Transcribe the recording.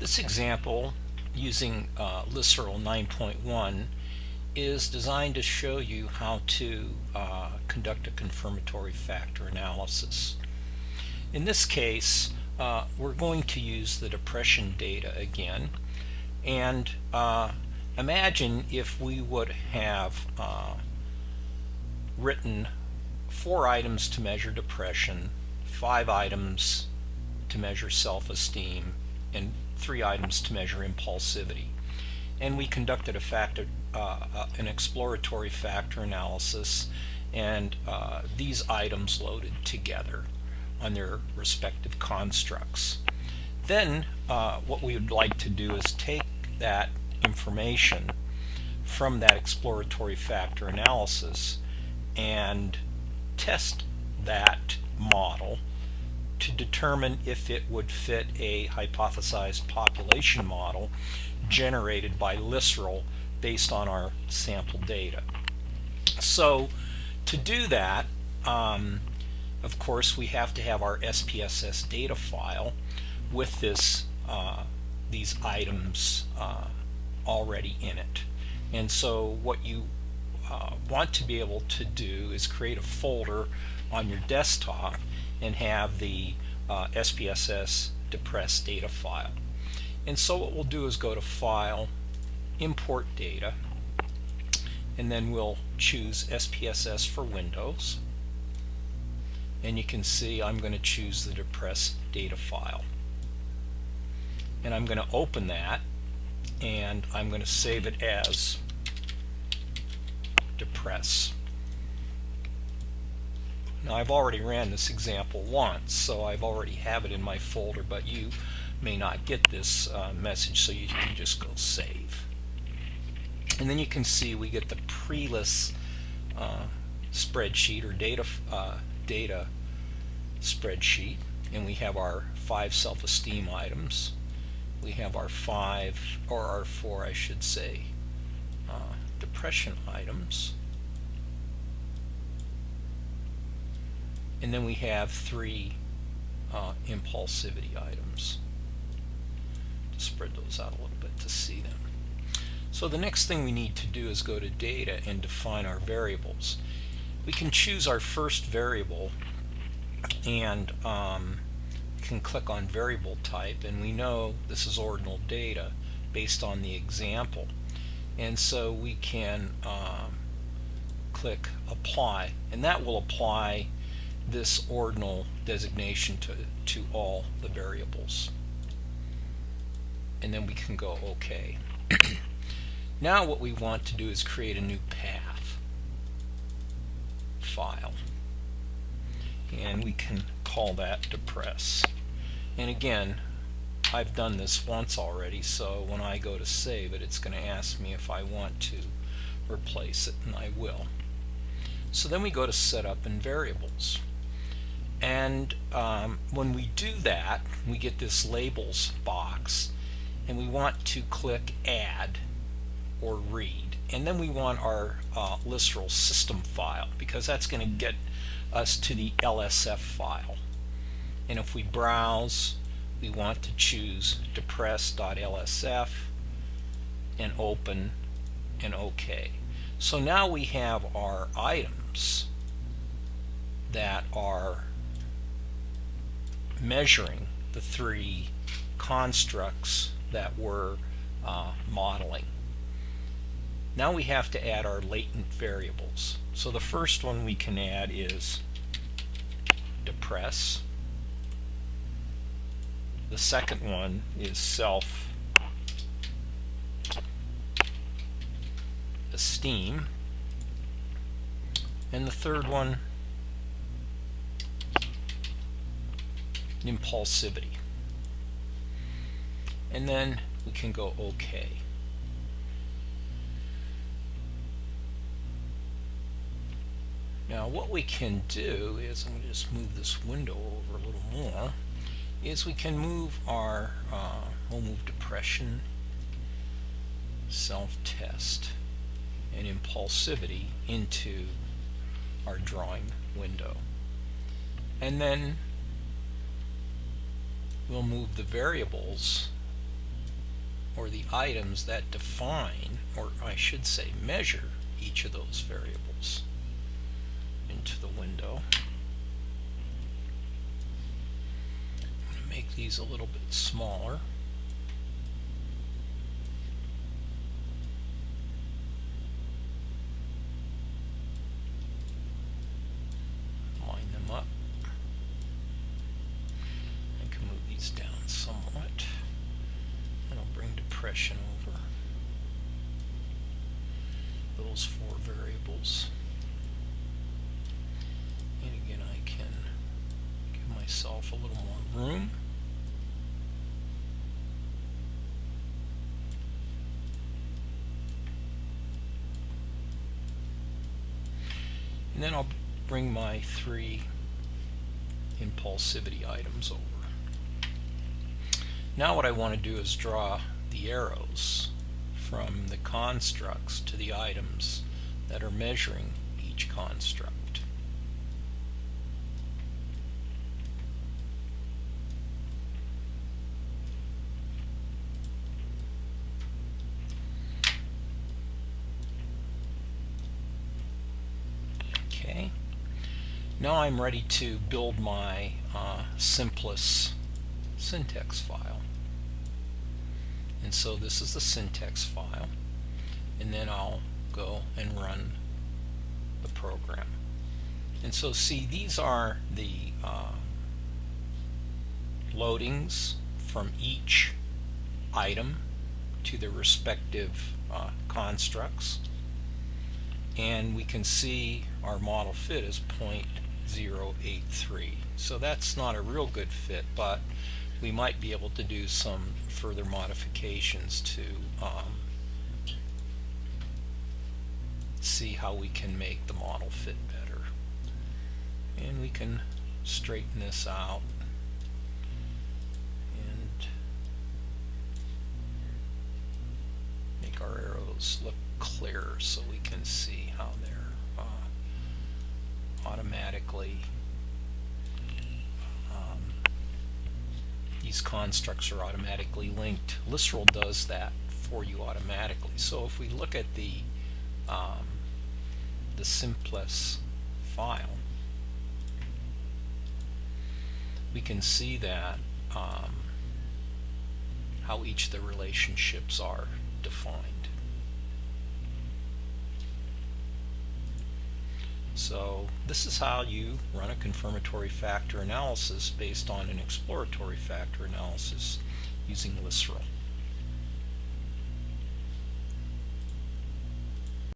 This example using Lisrel 9.1 is designed to show you how to conduct a confirmatory factor analysis. In this case, we're going to use the depression data again, and imagine if we would have written 4 items to measure depression, 5 items to measure self-esteem, and 3 items to measure impulsivity. And we conducted an exploratory factor analysis, and these items loaded together on their respective constructs. Then what we would like to do is take that information from that exploratory factor analysis and test that model to determine if it would fit a hypothesized population model generated by Lisrel based on our sample data. So to do that, of course, we have to have our SPSS data file with these items already in it. And so what you want to be able to do is create a folder on your desktop and have the SPSS depress data file. And so what we'll do is go to File, Import Data, and then we'll choose SPSS for Windows. And you can see I'm going to choose the depress data file. And I'm going to open that, and I'm going to save it as depress. Now I've already ran this example once, so I've already have it in my folder, but you may not get this message, so you can just go save. And then you can see we get the pre-list spreadsheet or data spreadsheet, and we have our 5 self-esteem items. We have our 4, I should say, depression items. And then we have 3 impulsivity items. To spread those out a little bit to see them. So the next thing we need to do is go to data and define our variables. We can choose our first variable, and can click on variable type, and we know this is ordinal data based on the example, and so we can click apply, and that will apply this ordinal designation to all the variables, and then we can go OK. Now what we want to do is create a new path file, and we can call that depress. And again, I've done this once already, so when I go to save it, it's going to ask me if I want to replace it, and I will. So then we go to setup and variables, and when we do that, we get this labels box, and we want to click add or read, and then we want our Lisrel system file, because that's going to get us to the LSF file. And if we browse, we want to choose depress.lsf and open and OK. So now we have our items that are measuring the 3 constructs that we're modeling. Now we have to add our latent variables. So the first one we can add is depress. The second one is self-esteem. And the third one, impulsivity. And then we can go OK. Now what we can do is, I'm going to just move this window over a little more, is we can move our, we'll move depression, self-test, and impulsivity into our drawing window. And then we'll move the variables or the items that define, or I should say measure, each of those variables into the window. I'm going to make these a little bit smaller. Line them up. I can move these down somewhat. And I'll bring depression over those 4 variables. And again, I can give myself a little more room. And then I'll bring my 3 impulsivity items over. Now what I want to do is draw the arrows from the constructs to the items that are measuring each construct. Okay. Now I'm ready to build my simplest syntax file. And so this is the syntax file, and then I'll go and run the program. And so see, these are the loadings from each item to their respective constructs, and we can see our model fit is 0.083. So that's not a real good fit, but we might be able to do some further modifications to see how we can make the model fit better. And we can straighten this out and make our arrows look clearer so we can see how they're automatically, these constructs are automatically linked. Lisrel does that for you automatically. So if we look at the simplest file, we can see that how each of the relationships are defined. So this is how you run a confirmatory factor analysis based on an exploratory factor analysis using Lisrel.